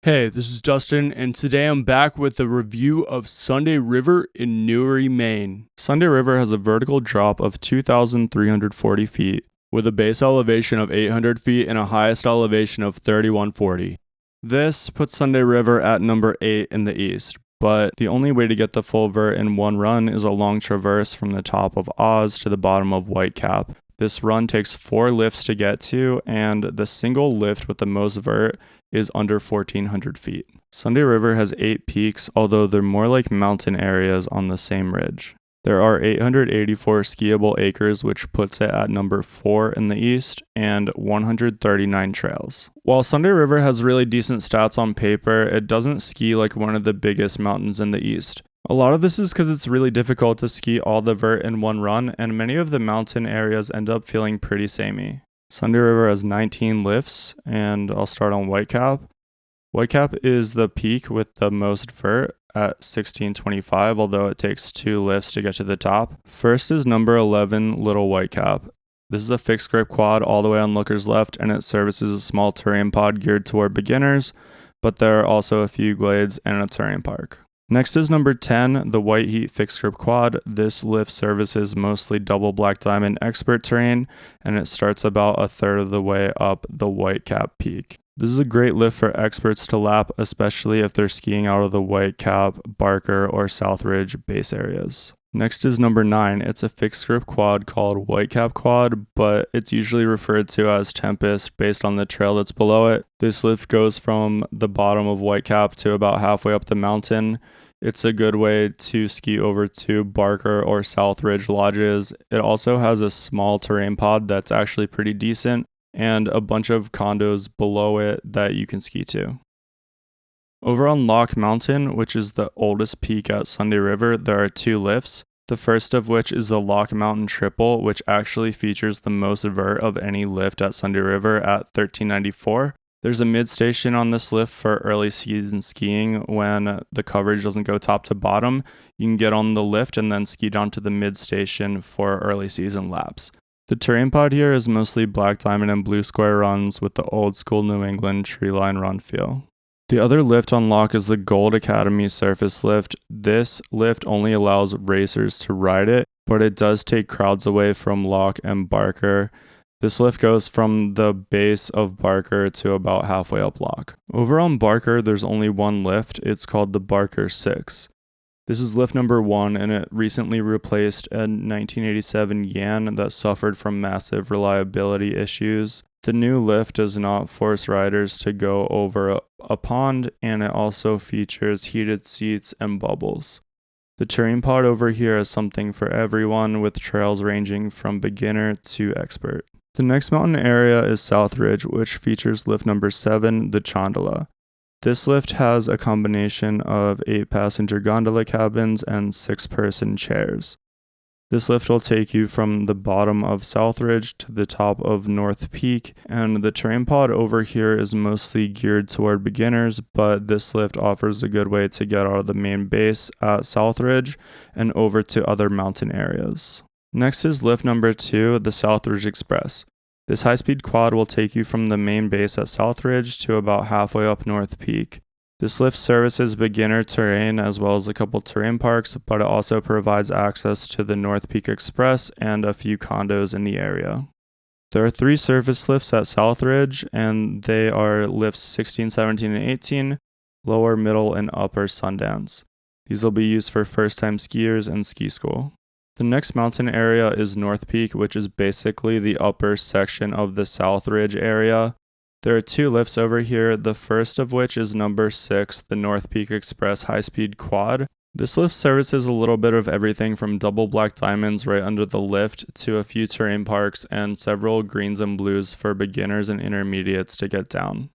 Hey, this is Dustin, and today I'm back with a review of Sunday River in Newry, Maine. Sunday River has a vertical drop of 2,340 feet, with a base elevation of 800 feet and a highest elevation of 3,140. This puts Sunday River at number 8 in the east, but the only way to get the full vert in one run is a long traverse from the top of Oz to the bottom of Whitecap. This run takes 4 lifts to get to, and the single lift with the most vert is under 1,400 feet. Sunday River has 8 peaks, although they're more like mountain areas on the same ridge. There are 884 skiable acres, which puts it at number 4 in the east, and 139 trails. While Sunday River has really decent stats on paper, it doesn't ski like one of the biggest mountains in the east. A lot of this is because it's really difficult to ski all the vert in one run, and many of the mountain areas end up feeling pretty samey. Sunday River has 19 lifts, and I'll start on Whitecap. Whitecap is the peak with the most vert at 1625, although it takes 2 lifts to get to the top. First is number 11, Little Whitecap. This is a fixed grip quad all the way on Looker's Left, and it services a small terrain pod geared toward beginners, but there are also a few glades and a terrain park. Next is number 10, the White Heat Fixed Grip Quad. This lift services mostly double black diamond expert terrain, and it starts about a third of the way up the Whitecap peak. This is a great lift for experts to lap, especially if they're skiing out of the Whitecap, Barker, or Southridge base areas. Next is number 9. It's a fixed grip quad called Whitecap Quad, but it's usually referred to as Tempest based on the trail that's below it. This lift goes from the bottom of Whitecap to about halfway up the mountain. It's a good way to ski over to Barker or Southridge lodges. It also has a small terrain pod that's actually pretty decent, and a bunch of condos below it that you can ski to. Over on Lock Mountain, which is the oldest peak at Sunday River, there are 2 lifts. The first of which is the Lock Mountain Triple, which actually features the most vert of any lift at Sunday River at 1394. There's a mid-station on this lift for early season skiing when the coverage doesn't go top to bottom. You can get on the lift and then ski down to the mid-station for early season laps. The terrain pod here is mostly black diamond and blue square runs with the old school New England tree line run feel. The other lift on Lock is the Gold Academy Surface Lift. This lift only allows racers to ride it, but it does take crowds away from Lock and Barker. This lift goes from the base of Barker to about halfway up Lock. Over on Barker, there's only one lift. It's called the Barker 6. This is lift number 1, and it recently replaced a 1987 Yan that suffered from massive reliability issues. The new lift does not force riders to go over a pond, and it also features heated seats and bubbles. The terrain pod over here is something for everyone, with trails ranging from beginner to expert. The next mountain area is Southridge, which features lift number 7, the Chandala. This lift has a combination of 8-passenger gondola cabins and 6-person chairs. This lift will take you from the bottom of Southridge to the top of North Peak, and the terrain pod over here is mostly geared toward beginners, but this lift offers a good way to get out of the main base at Southridge and over to other mountain areas. Next is lift number 2, the Southridge Express. This high-speed quad will take you from the main base at Southridge to about halfway up North Peak. This lift services beginner terrain as well as a couple terrain parks, but it also provides access to the North Peak Express and a few condos in the area. There are 3 surface lifts at Southridge, and they are lifts 16, 17, and 18, lower, middle, and upper Sundance. These will be used for first-time skiers and ski school. The next mountain area is North Peak, which is basically the upper section of the Southridge area. There are 2 lifts over here, the first of which is number 6, the North Peak Express High-Speed Quad. This lift services a little bit of everything from double black diamonds right under the lift to a few terrain parks and several greens and blues for beginners and intermediates to get down.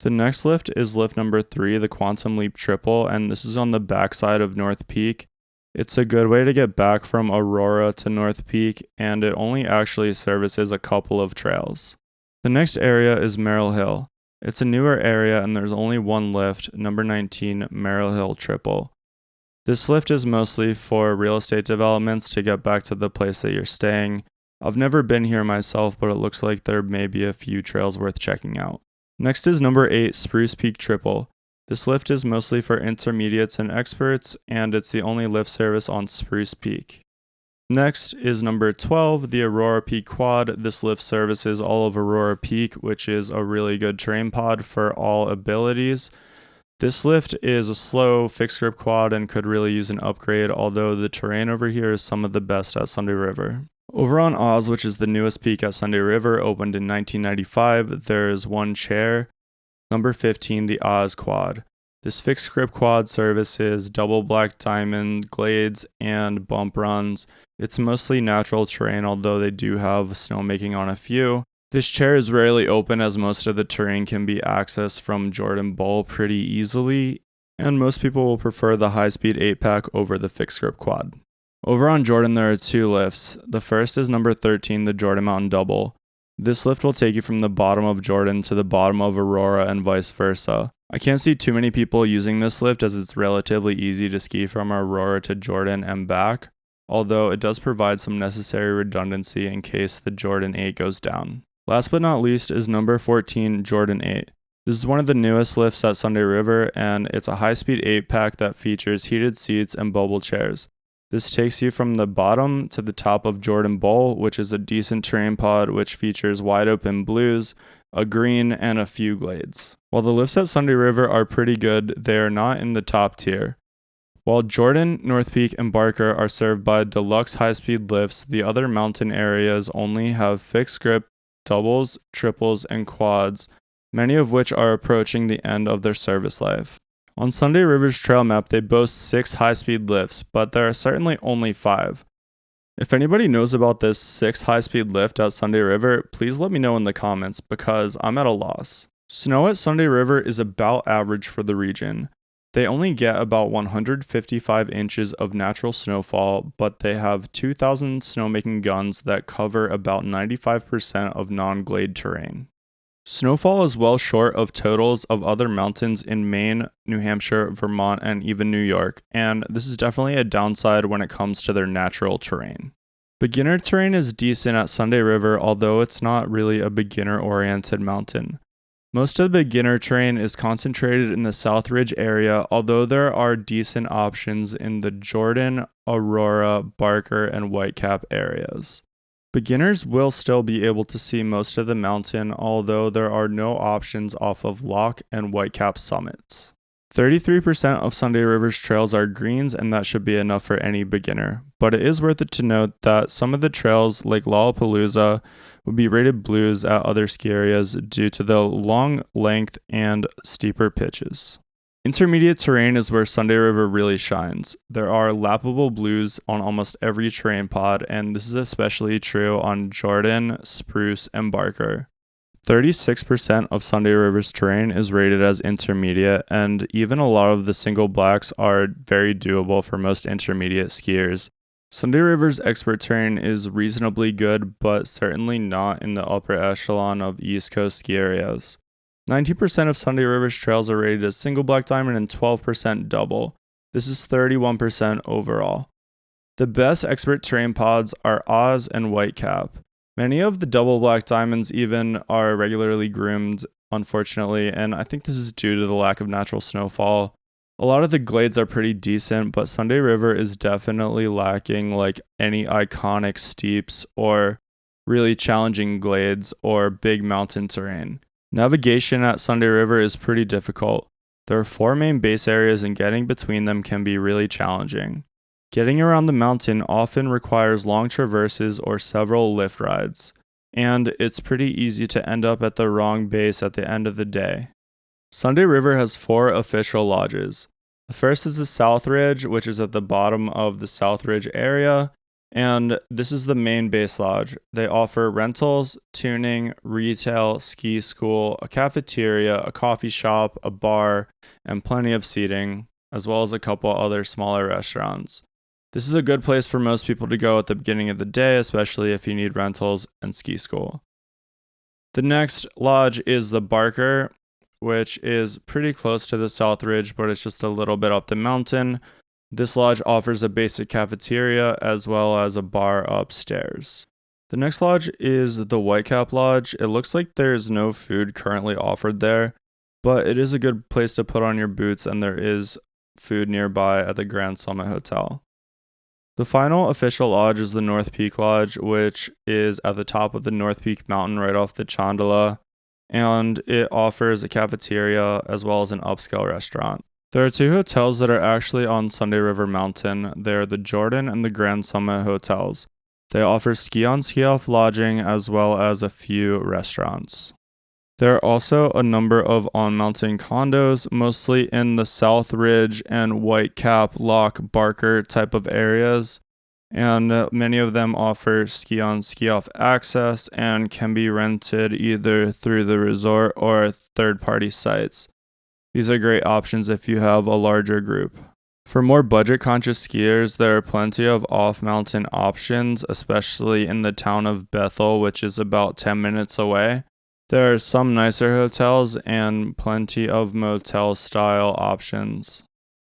The next lift is lift number 3, the Quantum Leap Triple, and this is on the backside of North Peak. It's a good way to get back from Aurora to North Peak, and it only actually services a couple of trails. The next area is Merrill Hill. It's a newer area, and there's only one lift, number 19, Merrill Hill Triple. This lift is mostly for real estate developments to get back to the place that you're staying. I've never been here myself, but it looks like there may be a few trails worth checking out. Next is number 8, Spruce Peak Triple. This lift is mostly for intermediates and experts, and it's the only lift service on Spruce Peak. Next is number 12, the Aurora Peak Quad. This lift services all of Aurora Peak, which is a really good terrain pod for all abilities. This lift is a slow fixed grip quad and could really use an upgrade, although the terrain over here is some of the best at Sunday River. Over on Oz, which is the newest peak at Sunday River, opened in 1995, there is one chair, number 15, the Oz Quad. This fixed grip quad services double black diamond glades and bump runs. It's mostly natural terrain, although they do have snowmaking on a few. This chair is rarely open as most of the terrain can be accessed from Jordan Bowl pretty easily, and most people will prefer the high-speed 8-pack over the fixed grip quad. Over on Jordan there are two lifts. The first is number 13, the Jordan Mountain Double. This lift will take you from the bottom of Jordan to the bottom of Aurora and vice versa. I can't see too many people using this lift as it's relatively easy to ski from Aurora to Jordan and back, although it does provide some necessary redundancy in case the Jordan 8 goes down. Last but not least is number 14, Jordan 8. This is one of the newest lifts at Sunday River, and it's a high-speed 8-pack that features heated seats and bubble chairs. This takes you from the bottom to the top of Jordan Bowl, which is a decent terrain pod which features wide open blues, a green, and a few glades. While the lifts at Sunday River are pretty good, they are not in the top tier. While Jordan, North Peak, and Barker are served by deluxe high-speed lifts, the other mountain areas only have fixed grip, doubles, triples, and quads, many of which are approaching the end of their service life. On Sunday River's trail map, they boast 6 high-speed lifts, but there are certainly only 5. If anybody knows about this 6 high-speed lift at Sunday River, please let me know in the comments because I'm at a loss. Snow at Sunday River is about average for the region. They only get about 155 inches of natural snowfall, but they have 2,000 snowmaking guns that cover about 95% of non-glade terrain. Snowfall is well short of totals of other mountains in Maine, New Hampshire, Vermont, and even New York, and this is definitely a downside when it comes to their natural terrain. Beginner terrain is decent at Sunday River, although it's not really a beginner-oriented mountain. Most of the beginner terrain is concentrated in the South Ridge area, although there are decent options in the Jordan, Aurora, Barker, and Whitecap areas. Beginners will still be able to see most of the mountain, although there are no options off of Lock and Whitecap summits. 33% of Sunday River's trails are greens, and that should be enough for any beginner. But it is worth it to note that some of the trails, like Lollapalooza, would be rated blues at other ski areas due to the long length and steeper pitches. Intermediate terrain is where Sunday River really shines. There are lappable blues on almost every terrain pod, and this is especially true on Jordan, Spruce, and Barker. 36% of Sunday River's terrain is rated as intermediate, and even a lot of the single blacks are very doable for most intermediate skiers. Sunday River's expert terrain is reasonably good, but certainly not in the upper echelon of East Coast ski areas. 90% of Sunday River's trails are rated as single black diamond and 12% double. This is 31% overall. The best expert terrain pods are Oz and Whitecap. Many of the double black diamonds even are regularly groomed, unfortunately, and I think this is due to the lack of natural snowfall. A lot of the glades are pretty decent, but Sunday River is definitely lacking like any iconic steeps or really challenging glades or big mountain terrain. Navigation at Sunday River is pretty difficult. There are 4 main base areas and getting between them can be really challenging. Getting around the mountain often requires long traverses or several lift rides, and it's pretty easy to end up at the wrong base at the end of the day. Sunday River has 4 official lodges. The first is the South Ridge, which is at the bottom of the South Ridge area, and this is the main base lodge. They offer rentals, tuning, retail, ski school, a cafeteria, a coffee shop, a bar, and plenty of seating, as well as a couple other smaller restaurants. This is a good place for most people to go at the beginning of the day, especially if you need rentals and ski school. The next lodge is the Barker, which is pretty close to the South Ridge, but it's just a little bit up the mountain. This lodge offers a basic cafeteria as well as a bar upstairs. The next lodge is the Whitecap Lodge. It looks like there's no food currently offered there. but it is a good place to put on your boots, and there is food nearby at the Grand Summit Hotel. The final official lodge is the North Peak Lodge, which is at the top of the North Peak Mountain right off the Chandala, and it offers a cafeteria as well as an upscale restaurant. There are two hotels that are actually on Sunday River Mountain. They're the Jordan and the Grand Summit hotels. They offer ski-on, ski-off lodging as well as a few restaurants. There are also a number of on-mountain condos, mostly in the South Ridge and Whitecap, Loch Barker type of areas, and many of them offer ski-on, ski-off access and can be rented either through the resort or third-party sites. These are great options if you have a larger group. For more budget-conscious skiers, there are plenty of off-mountain options, especially in the town of Bethel, which is about 10 minutes away. There are some nicer hotels and plenty of motel-style options.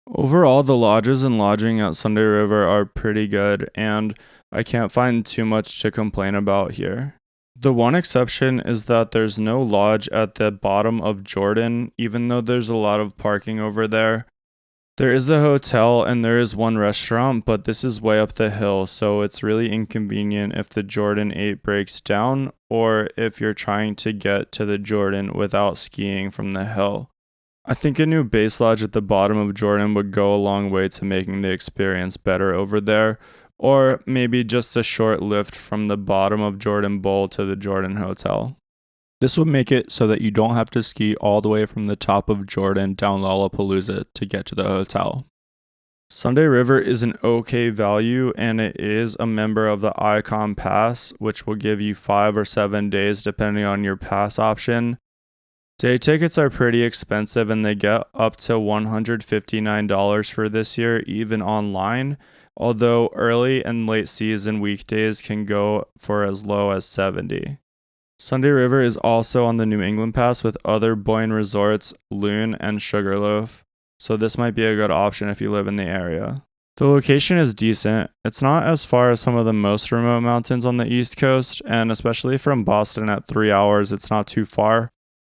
Overall, the lodges and lodging at Sunday River are pretty good, and I can't find too much to complain about here. The one exception is that there's no lodge at the bottom of Jordan, even though there's a lot of parking over there. There is a hotel and there is one restaurant, but this is way up the hill, so it's really inconvenient if the Jordan 8 breaks down or if you're trying to get to the Jordan without skiing from the hill. I think a new base lodge at the bottom of Jordan would go a long way to making the experience better over there, or maybe just a short lift from the bottom of Jordan Bowl to the Jordan Hotel. This would make it so that you don't have to ski all the way from the top of Jordan down Lollapalooza to get to the hotel. Sunday River is an okay value, and it is a member of the Icon Pass, which will give you 5 or 7 days depending on your pass option. Day tickets are pretty expensive, and they get up to $159 for this year, even online, although early and late season weekdays can go for as low as $70. Sunday River is also on the New England Pass with other Boyne resorts, Loon and Sugarloaf, so this might be a good option if you live in the area. The location is decent. It's not as far as some of the most remote mountains on the East Coast, and especially from Boston at 3 hours, it's not too far.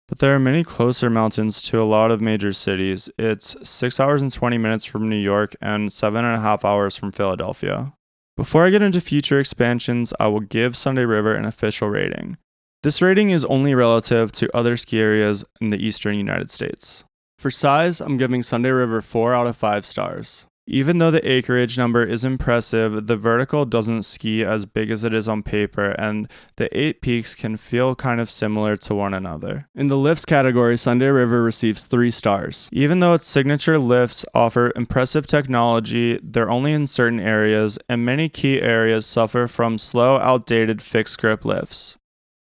But there are many closer mountains to a lot of major cities. It's 6 hours and 20 minutes from New York and 7.5 hours from Philadelphia. Before I get into future expansions, I will give Sunday River an official rating. This rating is only relative to other ski areas in the eastern United States. For size, I'm giving Sunday River 4 out of 5 stars. Even though the acreage number is impressive, the vertical doesn't ski as big as it is on paper, and the 8 peaks can feel kind of similar to one another. In the lifts category, Sunday River receives 3 stars. Even though its signature lifts offer impressive technology, they're only in certain areas, and many key areas suffer from slow, outdated fixed grip lifts.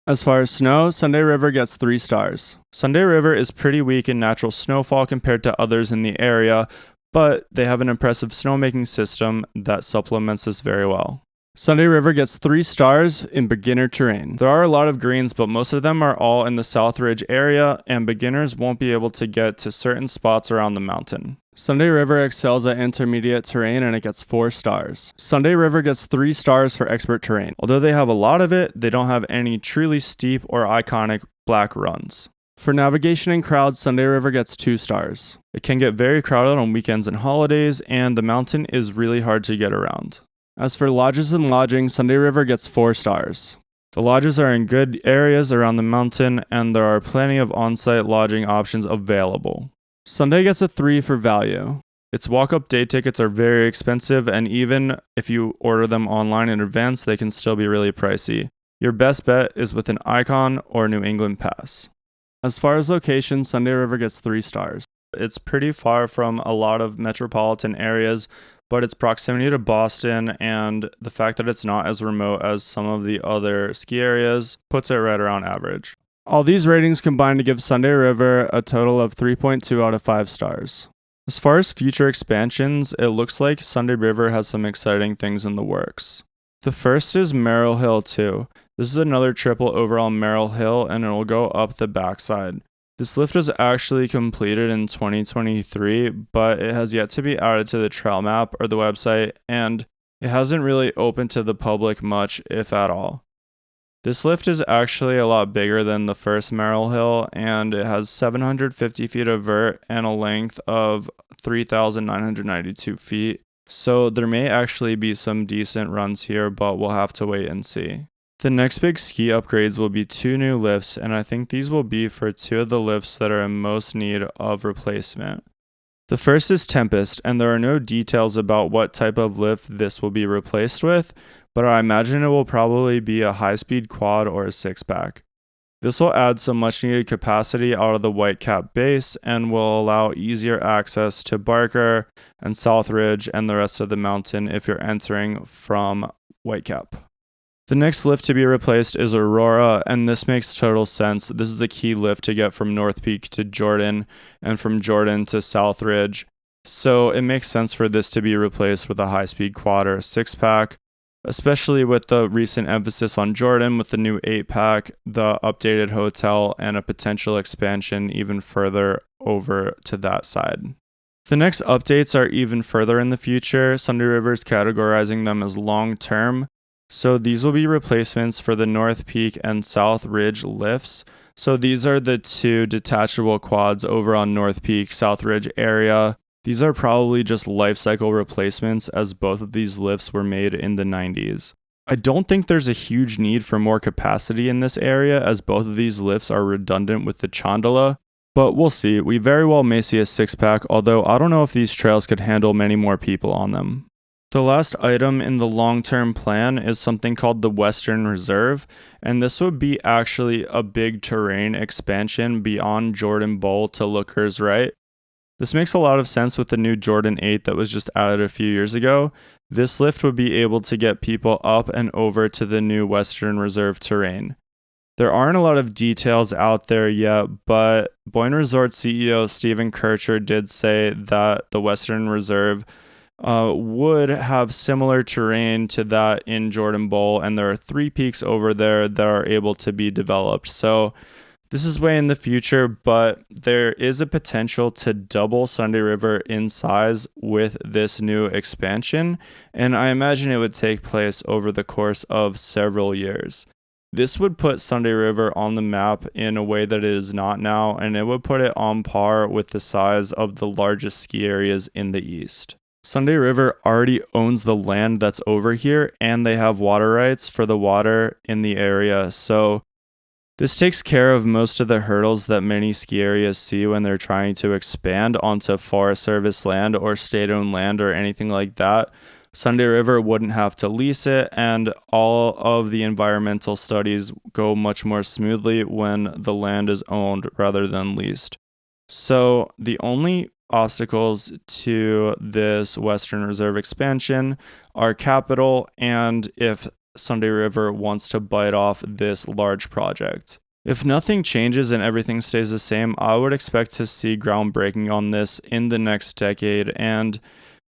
As far as snow, Sunday River gets 3 stars. Sunday River is pretty weak in natural snowfall compared to others in the area, but they have an impressive snowmaking system that supplements this very well. Sunday River gets 3 stars in beginner terrain. There are a lot of greens, but most of them are all in the South Ridge area, and beginners won't be able to get to certain spots around the mountain. Sunday River excels at intermediate terrain, and it gets 4 stars. Sunday River gets 3 stars for expert terrain. Although they have a lot of it, they don't have any truly steep or iconic black runs. For navigation and crowds, Sunday River gets 2 stars. It can get very crowded on weekends and holidays, and the mountain is really hard to get around. As for lodges and lodging, Sunday River gets 4 stars. The lodges are in good areas around the mountain, and there are plenty of on-site lodging options available. Sunday gets a 3 for value. Its walk-up day tickets are very expensive, and even if you order them online in advance, they can still be really pricey. Your best bet is with an Icon or New England Pass. As far as location, Sunday River gets 3 stars. It's pretty far from a lot of metropolitan areas, but its proximity to Boston and the fact that it's not as remote as some of the other ski areas puts it right around average. All these ratings combine to give Sunday River a total of 3.2 out of 5 stars. As far as future expansions, it looks like Sunday River has some exciting things in the works. The first is Merrill Hill 2. This is another triple over on Merrill Hill, and it will go up the backside. This lift was actually completed in 2023, but it has yet to be added to the trail map or the website, and it hasn't really opened to the public much, if at all. This lift is actually a lot bigger than the first Merrill Hill, and it has 750 feet of vert and a length of 3,992 feet. So there may actually be some decent runs here, but we'll have to wait and see. The next big ski upgrades will be 2 new lifts, and I think these will be for 2 of the lifts that are in most need of replacement. The first is Tempest, and there are no details about what type of lift this will be replaced with, but I imagine it will probably be a high-speed quad or a 6-pack. This will add some much-needed capacity out of the Whitecap base and will allow easier access to Barker and South Ridge and the rest of the mountain if you're entering from Whitecap. The next lift to be replaced is Aurora, and this makes total sense. This is a key lift to get from North Peak to Jordan and from Jordan to South Ridge. So it makes sense for this to be replaced with a high-speed quad or a 6-pack, especially with the recent emphasis on Jordan with the new 8-pack, the updated hotel, and a potential expansion even further over to that side. The next updates are even further in the future. Sunday River is categorizing them as long-term. So these will be replacements for the North Peak and South Ridge lifts. So these are the 2 detachable quads over on North Peak, South Ridge area. These are probably just life cycle replacements as both of these lifts were made in the 90s. I don't think there's a huge need for more capacity in this area as both of these lifts are redundant with the Chandala, but we'll see. We very well may see a 6-pack, although I don't know if these trails could handle many more people on them. The last item in the long-term plan is something called the Western Reserve, and this would be actually a big terrain expansion beyond Jordan Bowl to Looker's Right. This makes a lot of sense with the new Jordan 8 that was just added a few years ago. This lift would be able to get people up and over to the new Western Reserve terrain. There aren't a lot of details out there yet, but Boyne Resort CEO Stephen Kircher did say that the Western Reserve would have similar terrain to that in Jordan Bowl, and there are 3 peaks over there that are able to be developed. So this is way in the future, but there is a potential to double Sunday River in size with this new expansion, and I imagine it would take place over the course of several years. This would put Sunday River on the map in a way that it is not now, and it would put it on par with the size of the largest ski areas in the east. Sunday River already owns the land that's over here, and they have water rights for the water in the area, so this takes care of most of the hurdles that many ski areas see when they're trying to expand onto Forest Service land or state-owned land or anything like that. Sunday River wouldn't have to lease it, and all of the environmental studies go much more smoothly when the land is owned rather than leased. So the only obstacles to this Western Reserve expansion are capital and if Sunday River wants to bite off this large project. If nothing changes and everything stays the same, I would expect to see groundbreaking on this in the next decade and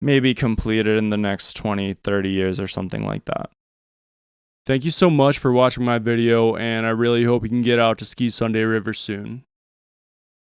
maybe completed in the next 20, 30 years or something like that. Thank you so much for watching my video, and I really hope you can get out to ski Sunday River soon.